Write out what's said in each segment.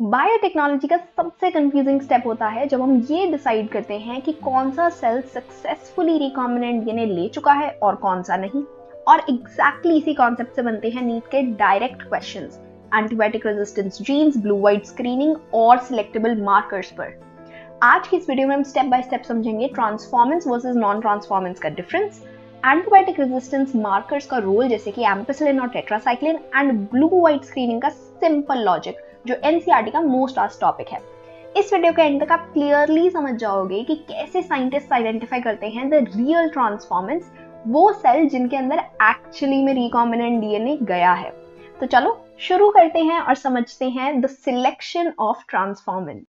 Biotechnology का सबसे confusing step होता है जब हम ये डिसाइड करते हैं कि कौन सा सेल सक्सेसफुली रिकॉम्बिनेंट डीएनए ले चुका है और कौन सा नहीं। और एग्जैक्टली इसी कॉन्सेप्ट से बनते हैं नीट के direct questions, antibiotic resistance genes, blue white screening और सिलेक्टेबल मार्कर्स पर। आज की इस वीडियो में हम स्टेप बाय स्टेप समझेंगे ट्रांसफॉर्मेंस वर्सेस नॉन ट्रांसफॉर्मेंस का डिफरेंस, एंटीबायोटिक रेजिस्टेंस मार्कर्स का रोल जैसे कि एम्पिसिलिन और tetracycline, and blue white screening का सिंपल लॉजिक जो एनसीईआरटी का मोस्ट आस्क्ड टॉपिक है। इस वीडियो के एंड तक आप क्लियरली समझ जाओगे कि कैसे साइंटिस्ट आइडेंटिफाई करते हैं द रियल ट्रांसफॉर्मेंस, वो सेल जिनके अंदर एक्चुअली में रिकॉम्बिनेंट डीएनए गया है। तो चलो शुरू करते हैं और समझते हैं the selection of transformants.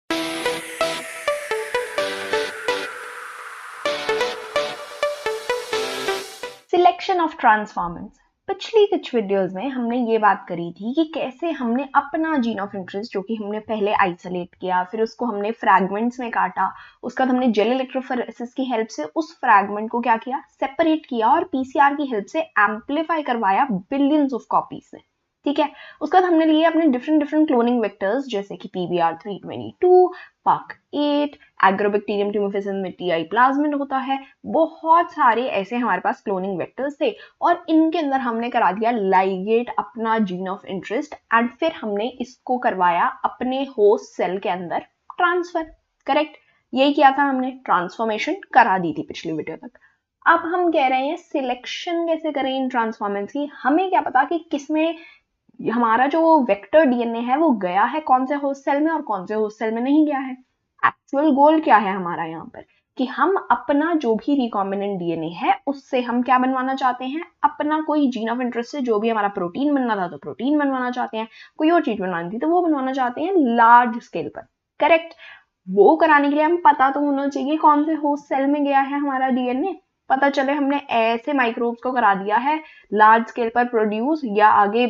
Selection of transformants. पिछली कुछ वीडियोस में हमने ये बात करी थी कि कैसे हमने अपना जीन ऑफ इंटरेस्ट जो कि हमने पहले आइसोलेट किया, फिर उसको हमने फ्रैगमेंट्स में काटा, उसका हमने जेल इलेक्ट्रोफोरेसिस की हेल्प से उस फ्रैगमेंट को क्या किया, सेपरेट किया और पीसीआर की हेल्प से एम्पलीफाई करवाया बिलियंस ऑफ कॉपीज से। ठीक है, उसके बाद हमने लिए अपने डिफरेंट क्लोनिंग वेक्टर्स जैसे कि PBR322, PUC8, एग्रोबैक्टीरियम ट्यूमोफिसिन में TI प्लाज्मिड होता है, बहुत सारे ऐसे हमारे पास क्लोनिंग वेक्टर्स थे और इनके अंदर हमने करा दिया लाइगेट अपना जीन ऑफ इंटरेस्ट एंड फिर हमने इसको करवाया अपने होस्ट सेल के अंदर ट्रांसफर। करेक्ट, यही किया था हमने, ट्रांसफॉर्मेशन करा दी थी पिछली वीडियो तक। अब हम कह रहे हैं सिलेक्शन कैसे करें इन ट्रांसफॉर्मेंस की। हमें क्या पता कि किसमें हमारा जो वेक्टर डीएनए है वो गया है कौन से होस्ट सेल में और कौन से होस्ट सेल में नहीं गया है। एक्चुअल गोल क्या है हमारा यहाँ पर कि हम अपना जो भी रिकॉम्बिनेंट डीएनए है उससे हम क्या बनवाना चाहते हैं, अपना कोई जीन ऑफ इंटरेस्ट से जो भी हमारा प्रोटीन बनना था तो प्रोटीन बनवाना चाहते हैं, कोई और चीज बनवानी थी तो वो बनवाना चाहते हैं लार्ज स्केल पर। करेक्ट, वो कराने के लिए हम पता तो होना चाहिए कौन से होस्ट सेल में गया है हमारा डीएनए। पता चले हमने ऐसे माइक्रोब्स को करा दिया है लार्ज स्केल पर प्रोड्यूस या आगे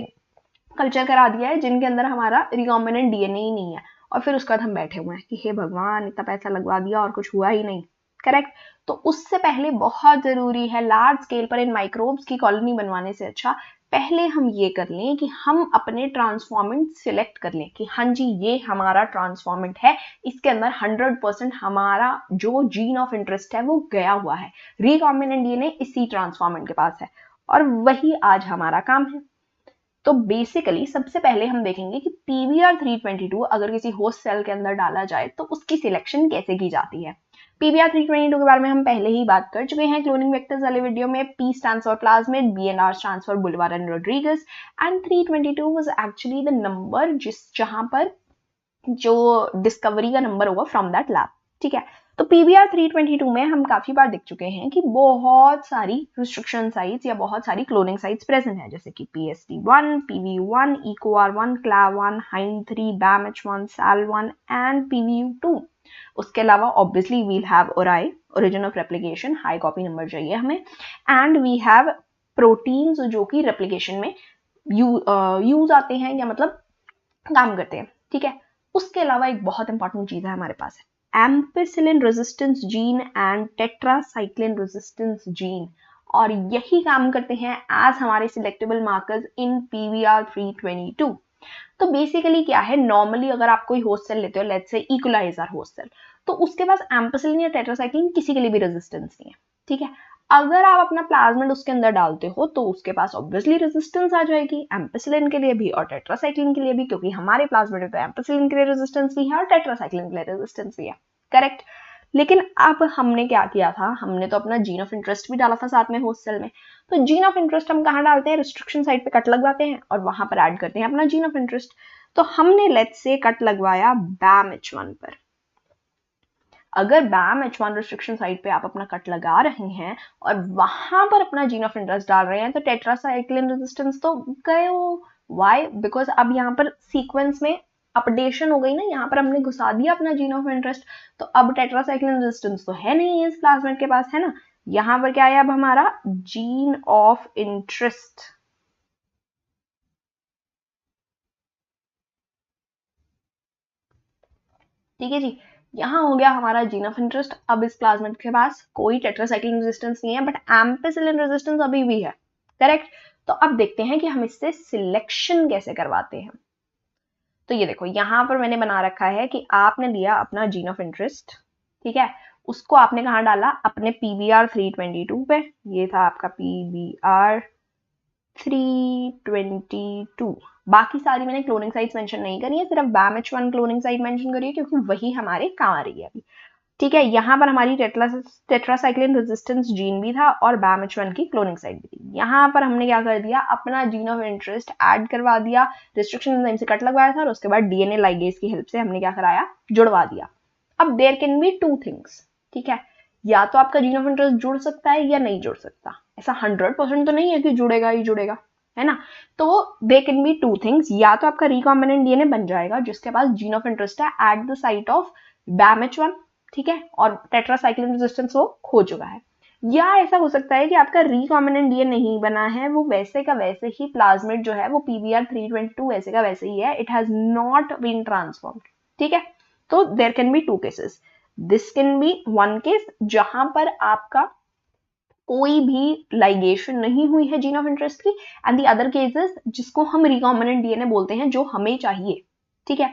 कल्चर करा दिया है जिनके अंदर हमारा रिकॉम्बिनेंट डीएनए ही नहीं है और फिर उसके बाद हम बैठे हुए हैं कि हे भगवान इतना पैसा लगवा दिया और कुछ हुआ ही नहीं। करेक्ट, तो उससे पहले बहुत जरूरी है लार्ज स्केल पर इन माइक्रोब्स की कॉलोनी बनवाने से अच्छा पहले हम ये कर लें कि हम अपने ट्रांसफॉर्मेंट सिलेक्ट कर लें कि हाँ जी ये हमारा ट्रांसफॉर्मेंट है, इसके अंदर 100% हमारा जो जीन ऑफ इंटरेस्ट है वो गया हुआ है, रिकॉम्बिनेंट डीएनए इसी ट्रांसफॉर्मेंट के पास है और वही आज हमारा काम है। तो बेसिकली सबसे पहले हम देखेंगे कि PBR322 अगर किसी होस्ट सेल के अंदर डाला जाए तो उसकी सिलेक्शन कैसे की जाती है। PBR322 के बारे में हम पहले ही बात कर चुके हैं क्लोनिंग वेक्टर्स वाले वीडियो में। P stands for plasmid, BNR stands for Bolivar and Rodriguez, and 322 was actually the number जहां पर जो डिस्कवरी का नंबर होगा फ्रॉम दैट लैब। ठीक है, तो PBR322 में हम काफी बार देख चुके हैं कि बहुत सारी रिस्ट्रिक्शन साइट्स या बहुत सारी क्लोनिंग साइट्स प्रेजेंट है जैसे कि PST1, PV1, EcoR1, CLAV1, HIND3, BAMH1, SAL1 and PVU2। उसके अलावा obviously we'll have ORI, origin of replication, high copy number चाहिए हमें, एंड वी हैव प्रोटीन्स जो कि रेप्लिकेशन में यूज आते हैं या मतलब काम करते हैं। ठीक है, उसके अलावा एक बहुत इंपॉर्टेंट चीज है हमारे पास, ampicillin resistance gene and tetracycline resistance gene, और यही काम करते हैं एज हमारे सिलेक्टेबल मार्कर्स इन PBR322। तो बेसिकली क्या है, नॉर्मली अगर आप कोई होस्ट सेल लेते हो, let's say equaliser host cell, तो उसके पास एम्पिसिलिन या टेट्रासाइक्लिन किसी के लिए भी रेजिस्टेंस नहीं है। ठीक है, अगर आप अपना प्लाज्मिड उसके अंदर डालते हो तो उसके पास ऑब्वियसली रेजिस्टेंस आ जाएगी एम्पिसिलिन के लिए भी और टेट्रासाइक्लिन के लिए भी, क्योंकि हमारे प्लाज्मिड में तो एम्पिसिलिन के लिए रेजिस्टेंस भी है और टेट्रासाइक्लिन के लिए रेजिस्टेंस भी है। करेक्ट, लेकिन अब हमने क्या किया था, हमने तो अपना जीन ऑफ इंटरेस्ट भी डाला था साथ में होस्ट सेल में। तो जीन ऑफ इंटरेस्ट हम कहाँ डालते हैं, रिस्ट्रिक्शन साइट पे कट लगवाते हैं और वहां पर ऐड करते हैं अपना जीन ऑफ इंटरेस्ट। तो हमने लेट्स से कट लगवाया BAMH1 पर। अगर BAMH1 रिस्ट्रिक्शन साइट पे आप अपना कट लगा रहे हैं और वहां पर अपना जीन ऑफ इंटरेस्ट डाल रहे हैं तो टेट्रासाइक्लिन रेजिस्टेंस तो गए हो। व्हाई? बिकॉज अब यहाँ पर सीक्वेंस में अपडेशन हो गई ना, यहाँ पर हमने घुसा दिया अपना जीन ऑफ इंटरेस्ट, तो अब टेट्रासाइक्लिन रेजिस्टेंस तो है नहीं इस प्लाज्मिड के पास, है ना। यहाँ पर क्या है अब हमारा जीन ऑफ इंटरेस्ट। ठीक है जी, यहाँ हो गया हमारा जीन ऑफ इंटरेस्ट। अब इस प्लाज्मिड के पास कोई टेट्रासाइक्लिन रेजिस्टेंस नहीं है बट एम्पिसिलिन रेजिस्टेंस अभी भी है। करेक्ट, तो अब देखते हैं कि हम इससे सिलेक्शन कैसे करवाते हैं। तो ये देखो यहाँ पर मैंने बना रखा है कि आपने लिया अपना जीन ऑफ इंटरेस्ट, ठीक है, उसको आपने कहाँ डाला, अपने PBR 322 पे, ये था आपका PBR 322। बाकी सारी मैंने क्लोनिंग साइट्स मेंशन नहीं करी है, सिर्फ BAMH1 क्लोनिंग साइट मेंशन करी है क्योंकि वही हमारे काम आ रही है अभी, ठीक है। यहाँ पर हमारी टेट्रासाइक्लिन रेजिस्टेंस जीन भी था और BAMH1 की क्लोनिंग साइट भी थी। यहाँ पर हमने क्या कर दिया, अपना जीन ऑफ इंटरेस्ट ऐड करवा दिया, रिस्ट्रिक्शन एंजाइम से कट लगवाया था और उसके बाद DNA लाइगेज की हेल्प से हमने क्या कराया, जुड़वा दिया। अब there can be two things, ठीक है, या तो आपका जीन ऑफ इंटरेस्ट जुड़ सकता है या नहीं जुड़ सकता, ऐसा 100% तो नहीं है कि जुड़ेगा ही जुड़ेगा, है ना। तो they can be two things, या तो आपका रिकॉम्बिनेंट DNA बन जाएगा जिसके पास जीन ऑफ इंटरेस्ट है at the site of BAMH1, ठीक है, और टेट्रासाइक्लिन रेजिस्टेंस वो खो चुका है, या ऐसा हो सकता है कि आपका रिकॉम्बिनेंट DNA नहीं बना है, वो वैसे का वैसे ही प्लाज्मिड जो है वो PBR 322 वैसे का वैसे ही है, it has not been transformed, ठीक है। तो there can be two cases, this can be one case जहां पर आपका कोई भी लाइगेशन नहीं हुई है जीन ऑफ इंटरेस्ट की, एंड दी अदर केसेस जिसको हम रिकॉम्बिनेंट DNA बोलते हैं जो हमें चाहिए, ठीक है।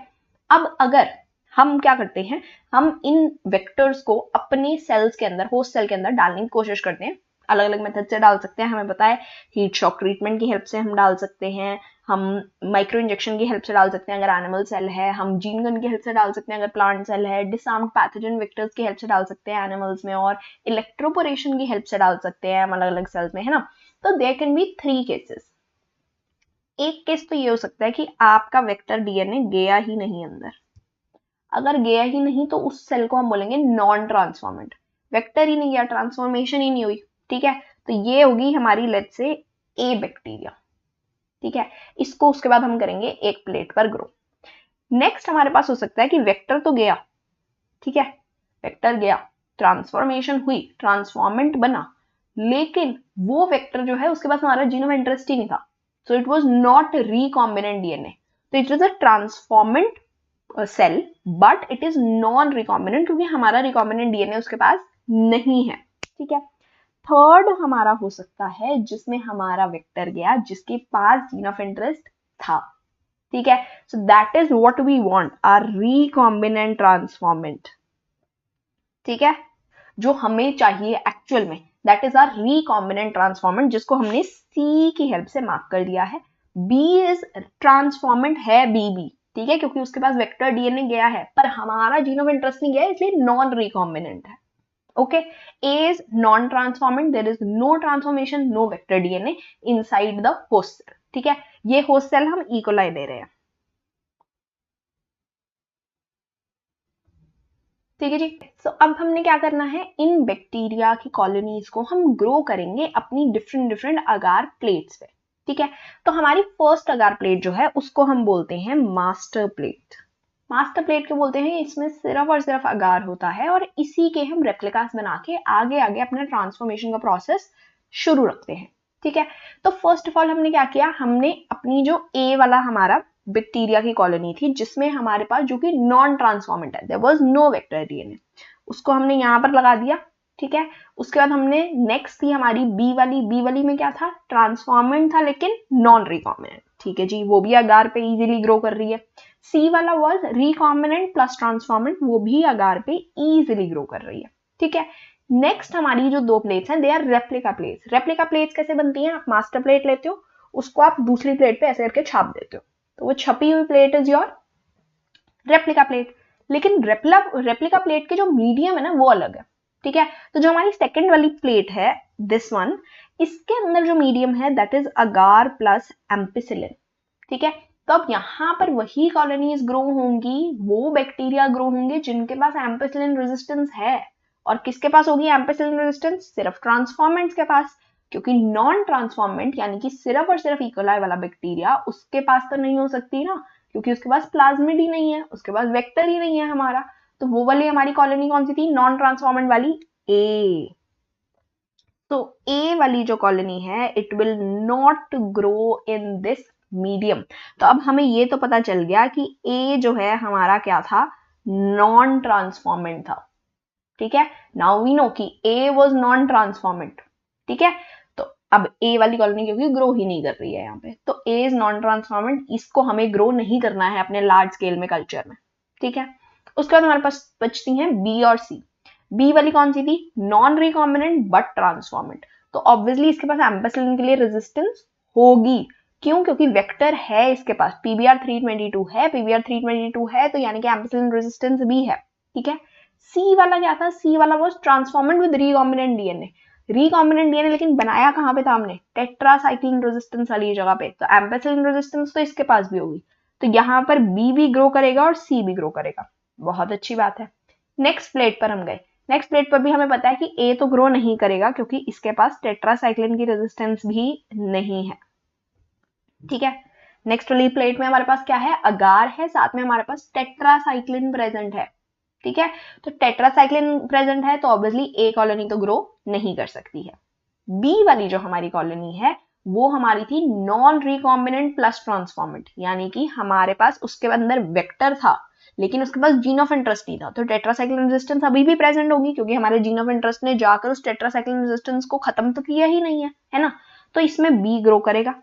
अब अगर हम क्या करते हैं, हम इन वेक्टर्स को अपने सेल्स के अंदर, होस्ट सेल के अंदर डालने की कोशिश करते हैं, अलग अलग मेथड से डाल सकते हैं, हमें पता है हीट शॉक ट्रीटमेंट की हेल्प से हम डाल सकते हैं, हम माइक्रो इंजेक्शन की हेल्प से डाल सकते हैं अगर एनिमल सेल है, हम जीन गन की हेल्प से डाल सकते हैं अगर प्लांट सेल है, डिसआर्म्ड पैथोजन वेक्टर्स की हेल्प से डाल सकते हैं एनिमल्स में, और इलेक्ट्रोपोरेशन की हेल्प से डाल सकते हैं हम अलग अलग सेल्स में, है ना। तो there can be three cases. एक केस तो ये हो सकता है कि आपका वेक्टर DNA गया ही नहीं अंदर, अगर गया ही नहीं तो उस सेल को हम बोलेंगे नॉन ट्रांसफॉर्मेंट, वेक्टर ही नहीं गया, ट्रांसफॉर्मेशन ही नहीं हुई, ठीक है। तो ये होगी हमारी लेट्स से ए बैक्टीरिया, ठीक है, इसको उसके बाद हम करेंगे एक प्लेट पर ग्रो। नेक्स्ट हमारे पास हो सकता है कि वेक्टर तो गया, ठीक है, वेक्टर गया, ट्रांसफॉर्मेशन हुई, ट्रांसफॉर्मेंट बना, लेकिन वो वेक्टर जो है उसके पास हमारा जीन ऑफ इंटरेस्ट ही नहीं था, so it was not recombinant DNA, तो it was a transformant cell but it is non recombinant क्योंकि हमारा रिकॉम्बिनेंट DNA उसके पास नहीं है, ठीक है। थर्ड हमारा हो सकता है जिसमें हमारा वेक्टर गया जिसके पास जीन ऑफ इंटरेस्ट था, ठीक है, so that is what we want, our recombinant transformant, ठीक है, जो हमें चाहिए एक्चुअल में, that is our recombinant transformant जिसको हमने C की हेल्प से मार्क कर दिया है। B इज ट्रांसफॉर्मेंट है BB, ठीक है, क्योंकि उसके पास वेक्टर DNA गया है पर हमारा जीन ऑफ इंटरेस्ट नहीं गया इसलिए नॉन रिकॉम्बिनेंट है, okay. A is non-transformant, there is no transformation, no vector DNA inside the host cell, ठीक है, ये होस्ट सेल हम E. coli दे रहे हैं, ठीक है जी। सो अब हमने क्या करना है, इन बैक्टीरिया की कॉलोनीज को हम ग्रो करेंगे अपनी डिफरेंट डिफरेंट अगार प्लेट्स पे, ठीक है। तो हमारी फर्स्ट अगार प्लेट जो है उसको हम बोलते हैं मास्टर प्लेट। मास्टर प्लेट क्यों बोलते हैं, इसमें सिर्फ और सिर्फ अगार होता है और इसी के हम रेप्लिकास बना के आगे आगे अपना ट्रांसफॉर्मेशन का प्रोसेस शुरू रखते हैं, ठीक है। तो फर्स्ट ऑफ ऑल हमने क्या किया, हमने अपनी जो ए वाला हमारा बैक्टीरिया की कॉलोनी थी जिसमें हमारे पास जो कि नॉन ट्रांसफॉर्मेंट है, there was no vector DNA, उसको हमने यहाँ पर लगा दिया, ठीक है। उसके बाद हमने नेक्स्ट थी हमारी बी वाली में क्या था, ट्रांसफॉर्मेंट था लेकिन नॉन रिकॉम्बिनेंट, ठीक है जी, वो भी अगार पे इजीली ग्रो कर रही है। सी वाला वाज रिकॉम्बिनेंट प्लस ट्रांसफॉर्मेंट, वो भी अगार पे इजीली ग्रो कर रही है, ठीक है। नेक्स्ट हमारी जो दो प्लेट्स हैं they are replica plates. Replica plates कैसे बनती हैं, आप मास्टर प्लेट लेते हो, उसको आप दूसरी प्लेट पे ऐसे करके छाप देते हो, तो वो छपी हुई plate is your replica plate. लेकिन रेप्लिका प्लेट के जो मीडियम है ना वो अलग है, ठीक है। तो जो हमारी सेकंड वाली प्लेट है दिस वन, इसके अंदर जो मीडियम है that is agar plus ampicillin, ठीक है। तो अब यहाँ पर वही कॉलोनीज ग्रो होंगी, वो बैक्टीरिया ग्रो होंगे जिनके पास एम्पिसिलिन रेजिस्टेंस है, और किसके पास होगी एम्पिसिलिन रेजिस्टेंस, सिर्फ ट्रांसफॉर्मेंट्स के पास, क्योंकि नॉन ट्रांसफॉर्मेंट यानी कि सिर्फ और सिर्फ इकोलाई वाला बैक्टीरिया उसके पास तो नहीं हो सकती ना, क्योंकि उसके पास प्लाज्मिड ही नहीं है, उसके पास वेक्टर ही नहीं है हमारा। तो वो वाली हमारी कॉलोनी कौन सी थी, नॉन ट्रांसफॉर्मेंट वाली ए। तो ए वाली जो कॉलोनी है it will not grow in this medium. तो अब हमें ये तो पता चल गया कि ए जो है हमारा क्या था, नॉन ट्रांसफॉर्मेंट था, ठीक है। नाउ वी नो कि ए वाज नॉन ट्रांसफॉर्मेंट, ठीक है। तो अब ए वाली कॉलोनी क्योंकि ग्रो ही नहीं कर रही है यहाँ पे, तो ए इज नॉन ट्रांसफॉर्मेंट, इसको हमें ग्रो नहीं करना है अपने लार्ज स्केल में कल्चर में, ठीक है। उसके बाद हमारे पास बचती हैं बी और सी। बी वाली कौन सी थी? नॉन रिकॉम्बिनेंट बट ट्रांसफॉर्मेंट, तो ऑब्वियसली इसके पास एम्पेसिलिन के लिए रेजिस्टेंस होगी। क्यों? क्योंकि वेक्टर है इसके पास, पीबीआर 322 है, पीबीआर 322 है, तो यानी कि एम्पेसिलिन रेजिस्टेंस भी है, ठीक है। सी वाला क्या था? सी वाला was transformant with recombinant DNA, recombinant DNA लेकिन बनाया कहां पे था हमने? टेट्रासाइक्लिन रेजिस्टेंस वाली जगह पे, तो एम्पेसिलिन रेजिस्टेंस तो इसके पास भी होगी, तो यहां पर बी भी ग्रो करेगा और सी भी ग्रो करेगा। बहुत अच्छी बात है। नेक्स्ट प्लेट पर हम गए। नेक्स्ट प्लेट पर भी हमें पता है कि ए तो ग्रो नहीं करेगा क्योंकि इसके पास टेट्रासाइक्लिन की रेजिस्टेंस भी नहीं है, ठीक है। नेक्स्ट वाली प्लेट में हमारे पास क्या है? अगार है, साथ में हमारे पास टेट्रासाइक्लिन प्रेजेंट है, ठीक है। तो टेट्रासाइक्लिन प्रेजेंट है तो ऑब्वियसली ए कॉलोनी तो ग्रो नहीं कर सकती है। बी वाली जो हमारी कॉलोनी है वो हमारी थी नॉन रिकॉम्बिनेंट प्लस ट्रांसफॉर्मेंट, यानी कि हमारे पास उसके अंदर वेक्टर था लेकिन उसके पास जीन ऑफ इंटरेस्ट नहीं था, तो टेट्रासाइक्लिन रेजिस्टेंस अभी भी प्रेजेंट होगी क्योंकि हमारे जीन ऑफ इंटरेस्ट ने जाकर उस टेट्रासाइक्लिन रेजिस्टेंस को खत्म तो किया ही नहीं है ना। तो इसमें बी ग्रो करेगा,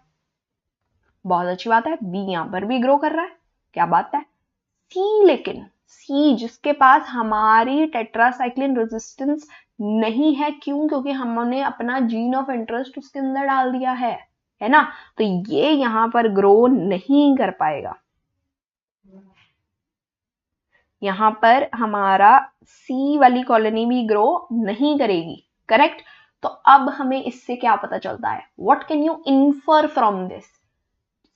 बहुत अच्छी बात है, बी यहां पर भी ग्रो कर रहा है, क्या बात है। सी, लेकिन सी जिसके पास हमारी टेट्रासाइक्लिन रेजिस्टेंस नहीं है, क्यों? क्योंकि हमने अपना जीन ऑफ इंटरेस्ट उसके अंदर डाल दिया है ना, तो ये यहां पर ग्रो नहीं कर पाएगा। यहां पर हमारा सी वाली कॉलोनी भी ग्रो नहीं करेगी, करेक्ट। तो अब हमें इससे क्या पता चलता है? What can you infer from this?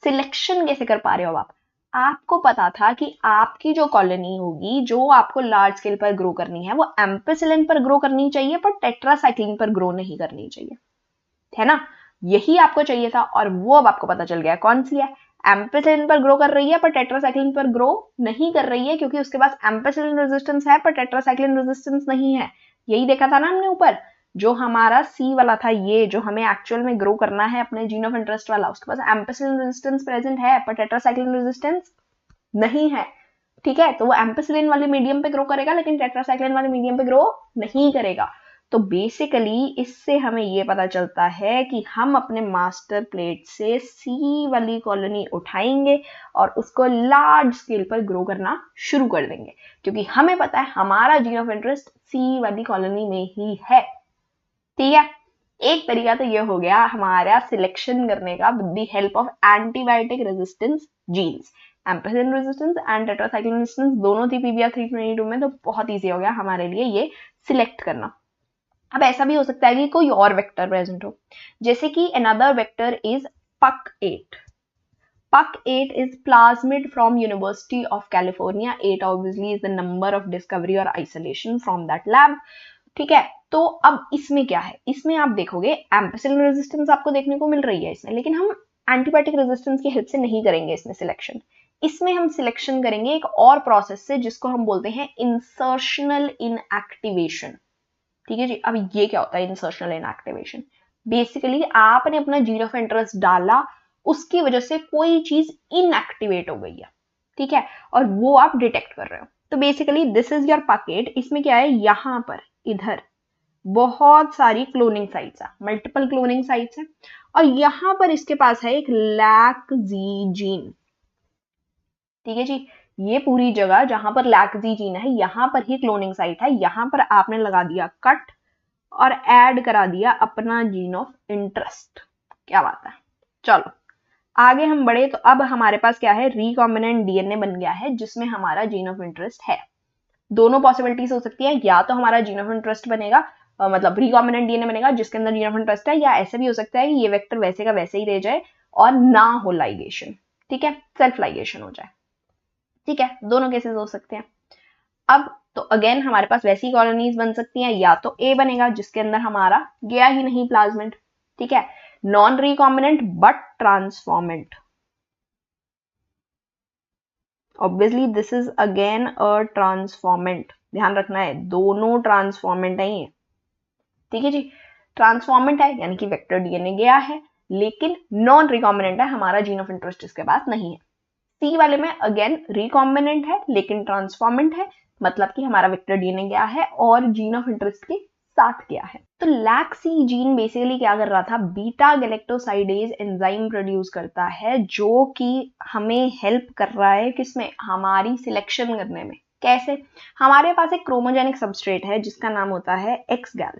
Selection कैसे कर पा रहे हो आप? आपको पता था कि आपकी जो कॉलोनी होगी जो आपको लार्ज स्केल पर ग्रो करनी है वो एम्पेसिलिन पर ग्रो करनी चाहिए पर टेट्रासाइक्लिन पर ग्रो नहीं करनी चाहिए, है ना। यही आपको चाहिए था और वो अब आपको पता चल गया कौन सी है। एम्पेसिलिन पर ग्रो कर रही है पर टेट्रासाइक्लिन पर ग्रो नहीं कर रही है क्योंकि उसके पास एम्पेसिलिन रेजिस्टेंस है पर टेट्रासाइक्लिन रेजिस्टेंस नहीं है। यही देखा था ना हमने ऊपर, जो हमारा सी वाला था, ये जो हमें एक्चुअल में ग्रो करना है अपने जीन ऑफ इंटरेस्ट वाला, उसके पास एम्पेसिलिन रेजिस्टेंस प्रेजेंट है पर टेट्रासाइक्लिन रेजिस्टेंस नहीं है, ठीक है। तो वो एम्पेसिलिन वाले मीडियम पे ग्रो करेगा लेकिन टेट्रासाइक्लिन वाले मीडियम पे ग्रो नहीं करेगा। तो बेसिकली इससे हमें ये पता चलता है कि हम अपने मास्टर प्लेट से सी वाली कॉलोनी उठाएंगे और उसको लार्ज स्केल पर ग्रो करना शुरू कर देंगे क्योंकि हमें पता है हमारा जीन ऑफ इंटरेस्ट सी वाली कॉलोनी में ही है, ठीक है। एक तरीका तो ये हो गया हमारा सिलेक्शन करने का with the help of antibiotic resistance genes. Ampicillin resistance and tetracycline resistance दोनों थी पीबीआर 322 में, तो बहुत इजी हो गया हमारे लिए ये सिलेक्ट करना। अब ऐसा भी हो सकता है कि कोई और वेक्टर प्रेजेंट हो, जैसे कि another vector is PUC8। PUC8 is plasmid from University of California. 8 obviously is the number of discovery or isolation from that lab. ठीक है, तो अब इसमें क्या है? इसमें आप देखोगे एम्पेसिलिन रेजिस्टेंस आपको देखने को मिल रही है इसमें, लेकिन हम एंटीबायोटिक रेजिस्टेंस की हेल्प से नहीं करेंगे इसमें सिलेक्शन। इसमें हम सिलेक्शन करेंगे एक और प्रोसेस से जिसको हम बोलते हैं इंसर्शनल इनएक्टिवेशन, ठीक है जी। अब ये क्या होता है इंसर्शनल इनएक्टिवेशन? बेसिकली आपने अपना जीन ऑफ इंटरेस्ट डाला, उसकी वजह से कोई चीज इनएक्टिवेट हो गई है, ठीक है, और वो आप डिटेक्ट कर रहे हो। तो basically this is your packet. इसमें क्या है, यहां पर इधर बहुत सारी क्लोनिंग साइट्स है, मल्टीपल क्लोनिंग साइट्स है, और यहां पर इसके पास है एक लैक-जी जीन, ठीक है जी। ये पूरी जगह जहां पर लैक-जी जीन है यहां पर ही क्लोनिंग साइट है, यहां पर आपने लगा दिया कट और ऐड करा दिया अपना जीन ऑफ इंटरेस्ट। क्या बात है। चलो आगे हम बढ़े तो अब हमारे पास क्या है, रिकॉम्बिनेंट डीएनए बन गया है जिसमें हमारा जीन ऑफ इंटरेस्ट है। दोनों पॉसिबिलिटीज हो सकती है, या तो हमारा जीन ऑफ इंटरेस्ट बनेगा मतलब रिकॉम्बिनेंट डीएनए बनेगा जिसके अंदर जीन ऑफ इंटरेस्ट है, या ऐसे भी हो सकता है कि ये वेक्टर वैसे का वैसे ही रह जाए और ना हो लाइगेशन, ठीक है, सेल्फ लाइगेशन हो जाए, ठीक है। दोनों केसेस हो सकते हैं। अब तो अगेन हमारे पास वैसी कॉलोनीज बन सकती हैं, या तो ए बनेगा जिसके अंदर हमारा गया ही नहीं प्लाज्मिड, ठीक है, non recombinant but transformant. Obviously this is again a transformant, ध्यान रखना है दोनों ट्रांसफॉर्मेंट है ये, ठीक है जी। ट्रांसफॉर्मेंट है यानी कि वेक्टर डीएनए गया है, लेकिन नॉन रिकॉम्बिनेंट है, हमारा जीन ऑफ इंटरेस्ट इसके पास नहीं है। सी वाले में अगेन रिकॉम्बिनेंट है लेकिन ट्रांसफॉर्मेंट है, मतलब कि हमारा वेक्टर डीएनए गया है और जीन ऑफ इंटरेस्ट के स्टार्ट किया है। तो LAC-C जीन बेसिकली क्या कर रहा था, बीटा गैलेक्टोसाइडेज एंजाइम प्रोड्यूस करता है जो कि हमें हेल्प कर रहा है किसमें, हमारी सिलेक्शन करने में। कैसे, हमारे पास एक क्रोमोजेनिक सबस्ट्रेट है जिसका नाम होता है एक्स-गैल,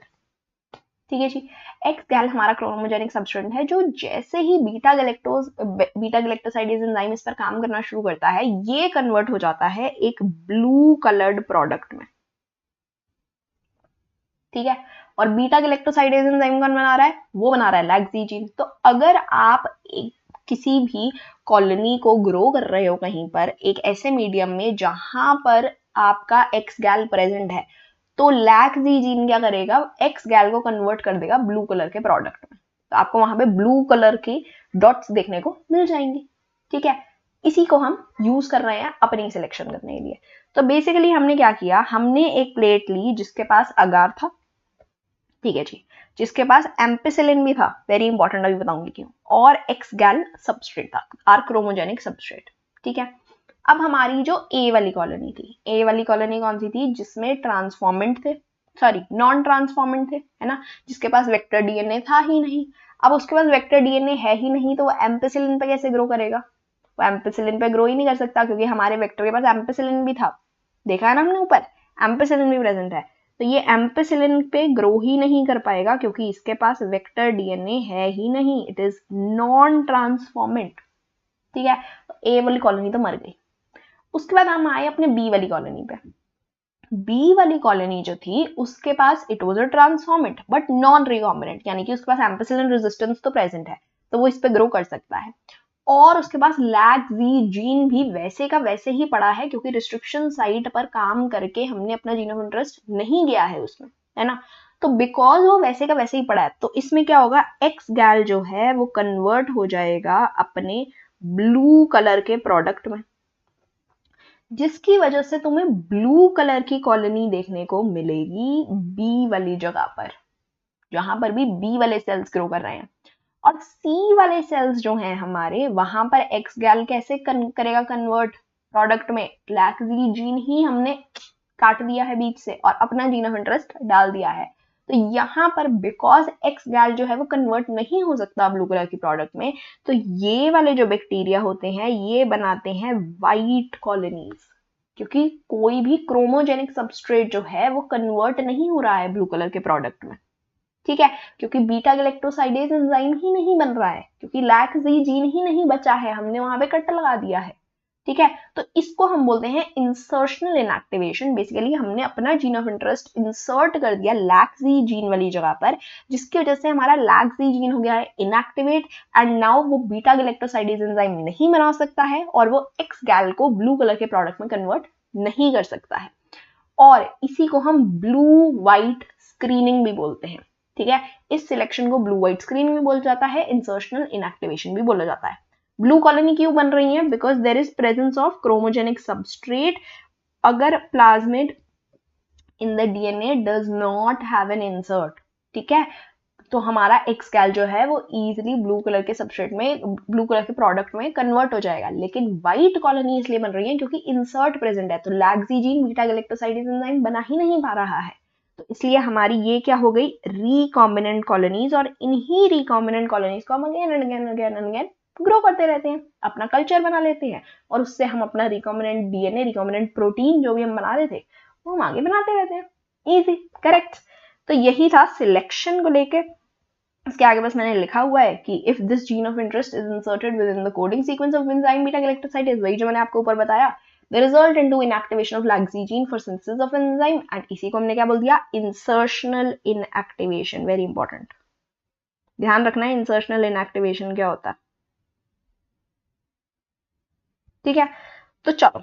ठीक है जी। एक्स-गैल हमारा क्रोमोजेनिक सबस्ट्रेट है जो जैसे ही बीटा गैलेक्टोसाइडेज एंजाइम इस पर काम करना शुरू करता है, ये कन्वर्ट हो जाता है एक ब्लू कलर्ड प्रोडक्ट में, ठीक है। और बीटा गैलेक्टोसाइडेज एंजाइम कौन बना रहा है, वो बना रहा है LAC-Z जीन। तो अगर आप किसी भी कॉलोनी को ग्रो कर रहे हो कहीं पर एक ऐसे मीडियम में जहां पर आपका एक्स-गैल प्रेजेंट है, तो LAC-Z जीन क्या करेगा, एक्स-गैल को कन्वर्ट कर देगा ब्लू कलर के प्रोडक्ट में। तो आपको वहां पे ब्लू कलर की डॉट्स देखने को मिल जाएंगे, ठीक है। इसी को हम यूज कर रहे हैं अपनी सिलेक्शन करने के लिए। तो बेसिकली हमने क्या किया, हमने एक प्लेट ली जिसके पास अगार था, ठीक है जी, जिसके पास एम्पिसिलिन भी था, वेरी इंपॉर्टेंट, अभी बताऊंगी क्यों, और एक्स-गैल सबस्ट्रेट था, आर क्रोमोजेनिक सबस्ट्रेट, ठीक है। अब हमारी जो ए वाली कॉलोनी थी, ए वाली कॉलोनी कौन सी थी, जिसमें ट्रांसफॉर्मेंट थे, सॉरी नॉन ट्रांसफॉर्मेंट थे, है ना, जिसके पास वेक्टर डीएनए था ही नहीं। अब उसके पास वेक्टर डीएनए है ही नहीं तो वो एम्पिसिलिन पे कैसे ग्रो करेगा, वो एम्पिसिलिन पे ग्रो ही नहीं कर सकता क्योंकि हमारे वेक्टर के पास एम्पिसिलिन भी था, देखा है ना हमने ऊपर, एम्पिसिलिन भी प्रेजेंट है। तो ये एम्पिसिलिन पे ग्रो ही नहीं कर पाएगा क्योंकि इसके पास वेक्टर डीएनए है ही नहीं, इट इज नॉन ट्रांसफॉर्मेंट, ठीक है। तो ए वाली कॉलोनी तो मर गई। उसके बाद हम आए अपने बी वाली कॉलोनी पे। बी वाली कॉलोनी जो थी उसके पास it was a transformant but non recombinant, यानी कि उसके पास एम्पिसिलिन रेजिस्टेंस तो प्रेजेंट है, तो वो इस पे ग्रो कर सकता है। और उसके पास LAC-Z जीन भी वैसे का वैसे ही पड़ा है क्योंकि रिस्ट्रिक्शन साइट पर काम करके हमने अपना जीन ऑफ इंटरेस्ट नहीं गया है उसमें, है ना। तो बिकॉज वो वैसे का वैसे ही पड़ा है, तो इसमें क्या होगा, एक्स-गैल जो है वो कन्वर्ट हो जाएगा अपने ब्लू कलर के प्रोडक्ट में, जिसकी वजह से तुम्हें ब्लू कलर की कॉलोनी देखने को मिलेगी बी वाली जगह पर, जहां पर भी बी वाले सेल्स ग्रो कर रहे हैं। और सी वाले सेल्स जो हैं हमारे, वहां पर एक्स-गैल कैसे करेगा कन्वर्ट प्रोडक्ट में, LAC-Z जीन ही हमने काट दिया है बीच से और अपना जीन ऑफ इंटरेस्ट डाल दिया है। तो यहाँ पर बिकॉज एक्स-गैल जो है वो कन्वर्ट नहीं हो सकता ब्लू कलर की प्रोडक्ट में, तो ये वाले जो बैक्टीरिया होते हैं ये बनाते हैं वाइट कॉलोनीज, क्योंकि कोई भी क्रोमोजेनिक सबस्ट्रेट जो है वो कन्वर्ट नहीं हो रहा है ब्लू कलर के प्रोडक्ट में, ठीक है, क्योंकि बीटा गैलेक्टोसाइडेज एंजाइम ही नहीं बन रहा है, क्योंकि LAC-Z जीन ही नहीं बचा है, हमने वहां पे कट लगा दिया है, ठीक है। तो इसको हम बोलते हैं इंसर्शनल इनएक्टिवेशन। बेसिकली हमने अपना जीन ऑफ इंटरेस्ट इंसर्ट कर दिया LAC-Z जीन वाली जगह पर, जिसकी वजह से हमारा LAC-Z जीन हो गया है इनएक्टिवेट, एंड नाउ वो बीटा गैलेक्टोसाइडेज एंजाइम नहीं बना सकता है और वो एक्स-गैल को ब्लू कलर के प्रोडक्ट में कन्वर्ट नहीं कर सकता है। और इसी को हम ब्लू व्हाइट स्क्रीनिंग भी बोलते हैं, ठीक है। इस सिलेक्शन को ब्लू व्हाइट स्क्रीनिंग भी बोला जाता है, इंसर्शनल इनएक्टिवेशन भी बोला जाता है। ब्लू कॉलोनी क्यों बन रही है, because there is presence of chromogenic substrate. अगर plasmid in the DNA does not have an insert, ठीक है, तो हमारा एक्स-गैल जो है वो इजीली ब्लू कलर के सबस्ट्रेट में, ब्लू कलर के प्रोडक्ट में कन्वर्ट हो जाएगा। लेकिन व्हाइट कॉलोनी इसलिए बन रही है क्योंकि इंसर्ट प्रेजेंट है, तो LAC-Z gene beta galactosidase enzyme बना ही नहीं पा रहा है, तो इसलिए हमारी ये क्या हो गई, रिकॉम्बिनेंट कॉलोनीज। और इन्हीं रिकॉम्बिनेंट कॉलोनीज को हम again and again again and again grow करते रहते हैं, अपना कल्चर बना लेते हैं और उससे हम अपना रिकॉम्बिनेंट डीएनए, रिकॉम्बिनेंट प्रोटीन जो भी हम बना रहे थे वो हम आगे बनाते रहते हैं। Easy, correct. तो यही था सिलेक्शन को लेके। इसके आगे बस मैंने लिखा हुआ है कि if this gene of interest is inserted with in the coding sequence of enzyme beta galactosidase, वही जो मैंने आपको ऊपर बताया, the result into inactivation of LAC-Z gene for synthesis of enzyme, and इसी को हमने क्या बोल दिया, इंसर्शनल इनएक्टिवेशन। वेरी इंपॉर्टेंट, ध्यान रखना है इंसर्शनल इनएक्टिवेशन क्या होता है, ठीक है। तो चलो,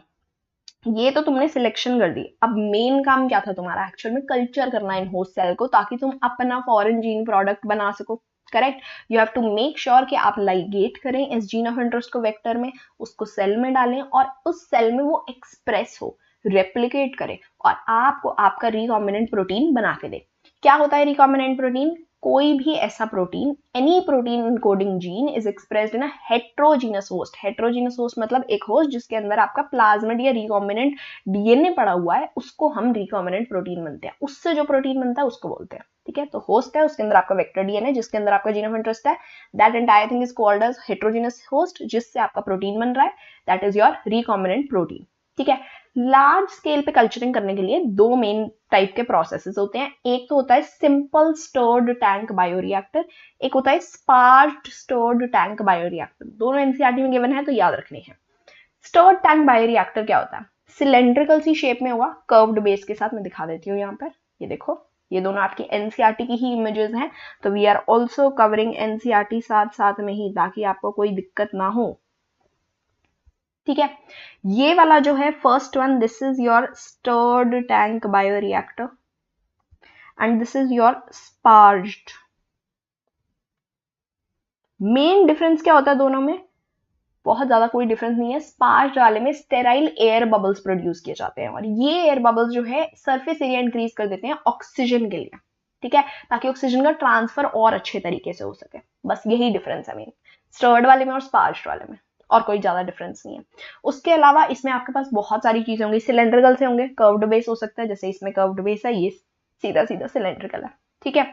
ये तो तुमने सिलेक्शन कर दी। अब मेन काम क्या था तुम्हारा, एक्चुअल में कल्चर करना इन होस्ट सेल को, ताकि तुम अपना फॉरेन जीन प्रोडक्ट बना सको, correct. You have to make sure कि आप लाइगेट करें इस जीन ऑफ इंटरेस्ट को वेक्टर में, उसको सेल में डालें और उस सेल में वो एक्सप्रेस हो, रेप्लिकेट करे और आपको आपका रिकॉम्बिनेंट प्रोटीन बना के दे। क्या होता है रिकॉम्बिनेंट प्रोटीन, कोई भी ऐसा protein, any protein encoding gene is expressed in a heterogeneous host. Heterogeneous host मतलब एक होस्ट जिसके अंदर आपका प्लाज्मिड या रिकॉम्बिनेंट डीएनए पड़ा हुआ है, उसको हम रिकॉम्बिनेंट प्रोटीन बनते हैं, उससे जो प्रोटीन बनता है उसको बोलते हैं। ठीक है, तो होस्ट है, उसके अंदर आपका वेक्टर डीएनए जिसके अंदर आपका जीन ऑफ इंटरेस्ट है, that entire thing is called as heterogenous host, जिससे आपका प्रोटीन बन रहा है, that is your recombinant protein. ठीक है, लार्ज स्केल पे कल्चरिंग करने के लिए दो मेन टाइप के प्रोसेसेस होते हैं। एक तो होता है सिंपल स्टोर्ड टैंक बायोरिएक्टर, एक होता है स्पार्स्ड स्टोर्ड टैंक बायोरिएक्टर। दोनों एनसीईआरटी में गिवन है तो याद रखने हैं। स्टोर्ड टैंक बायोरिएक्टर क्या होता है? सिलेंड्रिकल सी शेप में होगा, कर्व्ड बेस के साथ। मैं दिखा देती हूँ यहाँ पर, ये देखो, ये दोनों आपकी एनसीईआरटी की ही इमेजेस हैं, तो we are also covering NCERT साथ साथ में ही, ताकि आपको कोई दिक्कत ना हो। ठीक है, ये वाला जो है first one, this is your stirred tank bioreactor and this is your sparged. Main difference क्या होता है दोनों में? बहुत ज्यादा कोई डिफरेंस नहीं है। स्पार्ज्ड वाले में स्टेराइल एयर बबल्स प्रोड्यूस किए जाते हैं, और ये एयर बबल्स जो है सरफेस एरिया इंक्रीज कर देते हैं ऑक्सीजन के लिए। ठीक है, ताकि ऑक्सीजन का ट्रांसफर और अच्छे तरीके से हो सके। बस यही डिफरेंस है मेन स्टर्ड वाले में और स्पार्ज्ड वाले में, और कोई ज्यादा डिफरेंस नहीं है। उसके अलावा इसमें आपके पास बहुत सारी चीजें होंगी। सिलेंड्रिकल से होंगे, कर्व्ड बेस हो सकता है, जैसे इसमें कर्व्ड बेस है, ये सीधा सीधा सिलेंड्रिकल है। ठीक है,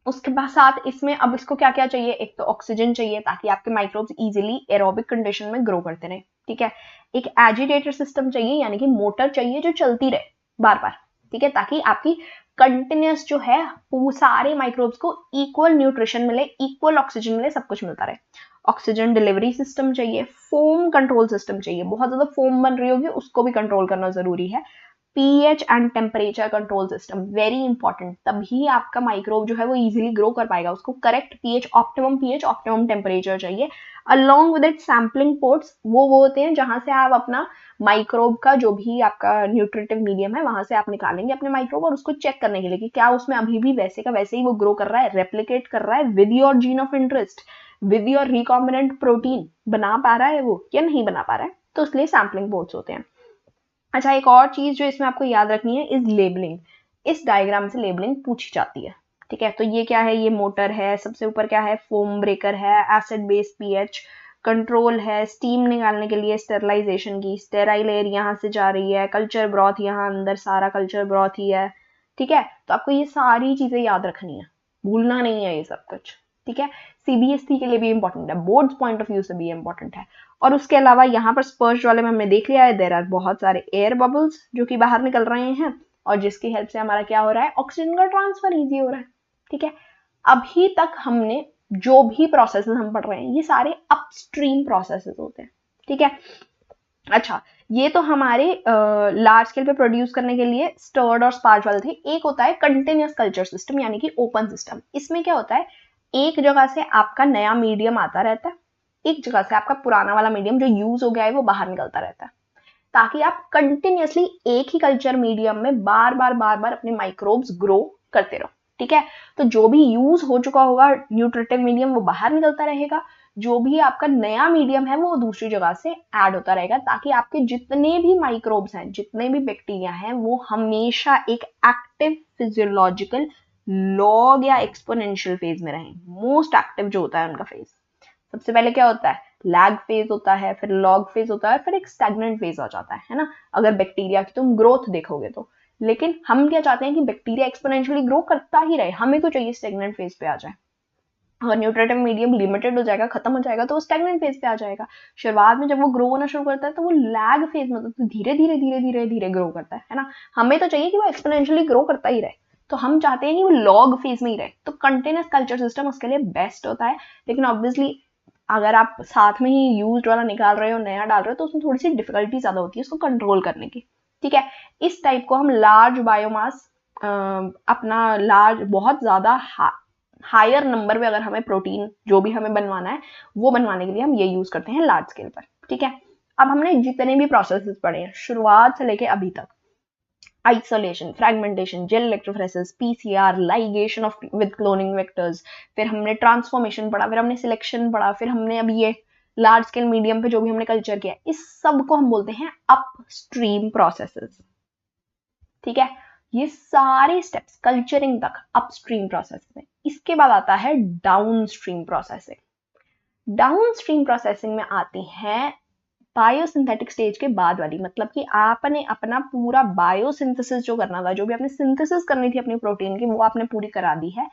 उसके बाद साथ इसमें अब इसको क्या क्या चाहिए? एक तो ऑक्सीजन चाहिए ताकि आपके माइक्रोब्स इजीली एरोबिक कंडीशन में ग्रो करते रहे। ठीक है, एक एजिटेटर सिस्टम चाहिए, यानी कि मोटर चाहिए जो चलती रहे बार बार। ठीक है, ताकि आपकी कंटिन्यूस जो है वो सारे माइक्रोब्स को इक्वल न्यूट्रिशन मिले, इक्वल ऑक्सीजन मिले, सब कुछ मिलता रहे। ऑक्सीजन डिलीवरी सिस्टम चाहिए, फोम कंट्रोल सिस्टम चाहिए, बहुत ज्यादा फोम बन रही होगी उसको भी कंट्रोल करना जरूरी है। PH and temperature control system very important, तभी आपका माइक्रोब जो है वो इजीली ग्रो कर पाएगा। उसको करेक्ट पीएच, ऑप्टिमम टेम्परेचर चाहिए। Along with it sampling ports, वो होते हैं जहां से आप अपना माइक्रोब का जो भी आपका न्यूट्रिटिव मीडियम है वहां से आप निकालेंगे अपने माइक्रोब, और उसको चेक करने के लिए कि क्या उसमें अभी भी वैसे का वैसे ही वो ग्रो कर रहा है, रेप्लिकेट कर रहा है with your gene of interest, with your recombinant protein, बना पा रहा है वो या नहीं बना पा रहा है। तो इसलिए सैम्पलिंग पोर्ट्स होते हैं। अच्छा, एक और चीज जो इसमें आपको याद रखनी है इज लेबलिंग। इस डायग्राम से लेबलिंग पूछी जाती है। ठीक है, तो ये क्या है? ये मोटर है, सबसे ऊपर क्या है? फोम ब्रेकर है, एसिड बेस पीएच कंट्रोल है, स्टीम निकालने के लिए स्टेरलाइजेशन की, स्टेराइल एयर यहाँ से जा रही है, कल्चर ब्रॉथ यहाँ अंदर सारा कल्चर ब्रॉथ ही है। ठीक है, तो आपको ये सारी चीजें याद रखनी है, भूलना नहीं है ये सब कुछ। ठीक है, सीबीएसई के लिए भी इंपॉर्टेंट है, बोर्ड्स पॉइंट ऑफ व्यू से भी इंपॉर्टेंट है। और उसके अलावा यहाँ पर स्पर्श वाले में हमने देख लिया है, देयर आर बहुत सारे एयर बबल्स जो कि बाहर निकल रहे हैं, और जिसकी हेल्प से हमारा क्या हो रहा है? ऑक्सीजन का ट्रांसफर इजी हो रहा है। ठीक है, अभी तक हमने जो भी प्रोसेसेस हम पढ़ रहे हैं ये सारे अपस्ट्रीम प्रोसेसेस होते हैं। ठीक है, अच्छा, ये तो हमारे लार्ज स्केल पे प्रोड्यूस करने के लिए स्टर्ड और स्पार्ज वाले थे। एक होता है कंटिन्यूअस कल्चर सिस्टम, यानी कि ओपन सिस्टम। इसमें क्या होता है? एक जगह से आपका नया मीडियम आता रहता है, एक जगह से आपका पुराना वाला मीडियम जो यूज हो गया है वो बाहर निकलता रहता है, ताकि आप कंटिन्यूअसली एक ही कल्चर मीडियम में बार बार अपने माइक्रोब्स ग्रो करते रहो। ठीक है, तो जो भी यूज हो चुका होगा न्यूट्रिटिव मीडियम वो बाहर निकलता रहेगा, जो भी आपका नया मीडियम है वो दूसरी जगह से ऐड होता रहेगा, ताकि आपके जितने भी माइक्रोब्स हैं, जितने भी बैक्टीरिया हैं, वो हमेशा एक एक्टिव फिजियोलॉजिकल लॉग या एक्सपोनेंशियल फेज में रहें। मोस्ट एक्टिव जो होता है उनका फेज, सबसे पहले क्या होता है? लैग फेज होता है, फिर लॉग फेज होता है, फिर एक स्टैग्नेंट फेज आ जाता है ना, अगर बैक्टीरिया की तुम ग्रोथ देखोगे तो। लेकिन हम क्या चाहते हैं कि बैक्टीरिया एक्सपोनेंशियली ग्रो करता ही रहे, हमें तो चाहिए स्टैग्नेंट फेज पे आ जाए। अगर न्यूट्रिटिव मीडियम लिमिटेड हो जाएगा, खत्म हो जाएगा, तो वो स्टैग्नेंट फेज पे आ जाएगा। शुरुआत में जब वो ग्रो होना शुरू करता है तो वो लैग फेज में, तो धीरे धीरे ग्रो करता है ना। हमें तो चाहिए कि वो एक्सपोनेंशियली ग्रो करता ही रहे, तो हम चाहते हैं कि वो लॉग फेज में ही रहे। तो कंटिन्यूअस कल्चर सिस्टम उसके लिए बेस्ट होता है। लेकिन ऑब्वियसली अगर आप साथ में ही यूज वाला निकाल रहे हो, नया डाल रहे हो, तो उसमें थोड़ी सी डिफिकल्टी ज्यादा होती है उसको कंट्रोल करने की। ठीक है, इस टाइप को हम लार्ज बायोमास, अपना लार्ज बहुत ज्यादा हायर नंबर पे अगर हमें प्रोटीन जो भी हमें बनवाना है वो बनवाने के लिए हम ये यूज करते हैं लार्ज स्केल पर। ठीक है, अब हमने जितने भी प्रोसेसेस पढ़े हैं शुरुआत से लेके अभी तक, isolation, fragmentation, gel electrophoresis, PCR, ligation of with cloning vectors, फिर हमने ट्रांसफॉर्मेशन पढ़ा, फिर हमने सिलेक्शन पढ़ा, फिर हमने अभी ये लार्ज स्केल मीडियम पे जो भी हमने कल्चर किया, इस सब को हम बोलते हैं अपस्ट्रीम प्रोसेसेस। ठीक है, ये सारे स्टेप्स कल्चरिंग तक अपस्ट्रीम प्रोसेस में। इसके बाद आता है down stream processing. Down stream processing में आती हैं बायोसिंथेटिक स्टेज के बाद वाली, मतलब कि आपने अपना पूरा बायोसिंथेसिस जो करना था, जो भी आपने सिंथेसिस करनी थी अपनी प्रोटीन की, वो आपने पूरी करा दी है।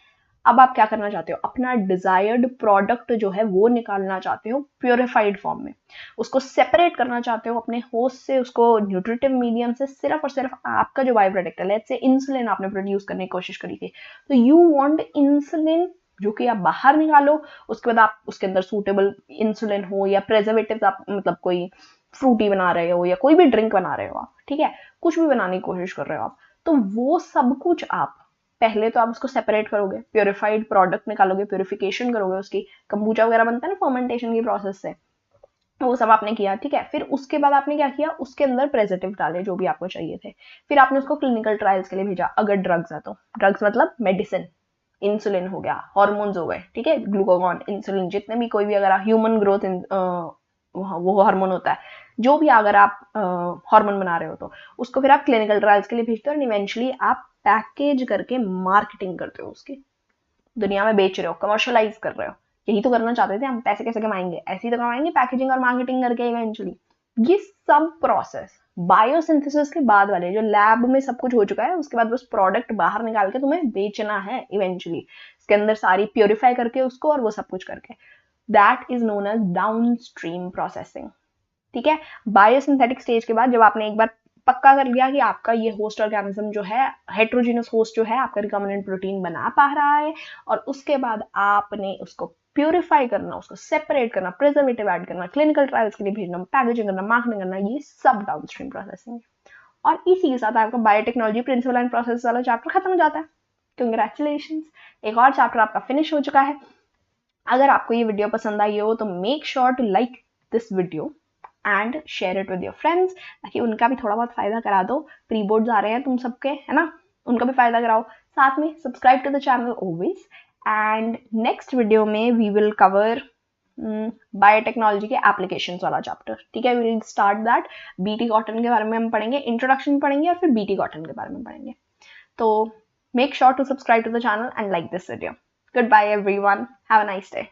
अब आप क्या करना चाहते हो, अपना डिजायर्ड प्रोडक्ट जो है वो निकालना चाहते हो प्योरिफाइड फॉर्म में, उसको सेपरेट करना चाहते हो अपने होस्ट से, उसको न्यूट्रिटिव मीडियम से। सिर्फ और सिर्फ आपका जो बायो प्रोडक्ट है, लेट्स से इंसुलिन आपने प्रोड्यूस करने की कोशिश करी थी, तो यू वांट इंसुलिन जो कि आप बाहर निकालो, उसके बाद आप उसके अंदर सूटेबल इंसुलिन हो या प्रेजर्वेटिव, आप मतलब कोई फ्रूटी बना रहे हो या कोई भी ड्रिंक बना रहे हो आप, ठीक है, कुछ भी बनाने की कोशिश कर रहे हो आप, तो वो सब कुछ आप पहले तो आप उसको सेपरेट करोगे, प्योरिफाइड प्रोडक्ट निकालोगे, प्योरिफिकेशन करोगे, उसकी कंबूचा वगैरह बनता है ना फर्मेंटेशन की प्रोसेस से, वो सब आपने किया, ठीक है। फिर उसके बाद आपने क्या किया, उसके अंदर प्रेजेंटिव डाले जो भी आपको चाहिए थे, फिर आपने उसको क्लिनिकल ट्रायल्स के लिए भेजा। अगर ड्रग्स है तो ड्रग्स मतलब मेडिसिन, इंसुलिन हो गया, हार्मोन्स हो गए, ठीक है, ग्लूकागॉन, इंसुलिन, जितने भी कोई भी अगर ह्यूमन ग्रोथ वो हार्मोन होता है, जो भी अगर आप हार्मोन बना रहे हो तो उसको फिर आप क्लिनिकल ट्रायल्स के लिए भेजते हो और इवेंचुअली आप पैकेज करके मार्केटिंग करते हो, उसकी दुनिया में बेच रहे हो, कमर्शलाइज कर रहे हो। यही तो करना चाहते थे हम, पैसे कैसे कमाएंगे, ऐसे ही तो कमाएंगे, पैकेजिंग और मार्केटिंग करके इवेंचुअली। ये सब प्रोसेस बायोसिंथेसिस के बाद वाले, जो लैब में सब कुछ हो चुका है, उसके बाद बस प्रोडक्ट बाहर निकाल के तुम्हें बेचना है इवेंचुअली, इसके अंदर सारी प्योरीफाई करके उसको और वो सब कुछ करके, that is known as downstream processing, ठीक है। बायोसिंथेटिक स्टेज के बाद जब आपने एक बार पक्का कर लिया कि आपका ये होस्ट ऑर्गेनिज्म जो है, हेट्रोजीनस होस्ट जो है, आपका रिकॉम्बिनेंट प्रोटीन बना पा रहा है, और उसके बाद आपने उसको प्योरीफाई करना, उसको सेपरेट करना, प्रिजर्वेटिव ऐड करना, क्लिनिकल ट्रायल्स के लिए भेजना, पैकेजिंग करना, मार्केटिंग करना, ये सब डाउनस्ट्रीम प्रोसेसिंग है। और इसी के साथ आपका बायोटेक्नोलॉजी प्रिंसिपल एंड प्रोसेस वाला चैप्टर खत्म हो जाता है। कंग्रेचुलेशंस, एक और चैप्टर आपका फिनिश हो चुका है। अगर आपको ये वीडियो पसंद आई हो तो make sure to like this video and share it with your friends, ताकि उनका भी थोड़ा बहुत फायदा करा दो। प्री बोर्ड्स आ रहे हैं तुम सबके, है ना, उनका भी फायदा कराओ। साथ में subscribe to the channel always, and next video में वी विल कवर बायोटेक्नोलॉजी के एप्लीकेशंस वाला चैप्टर, ठीक है। We will start that. BT cotton के बारे में हम पढ़ेंगे, इंट्रोडक्शन पढ़ेंगे और फिर बीटी कॉटन के बारे में पढ़ेंगे। तो make sure to subscribe to the channel and like this video. Goodbye everyone. Have a nice day.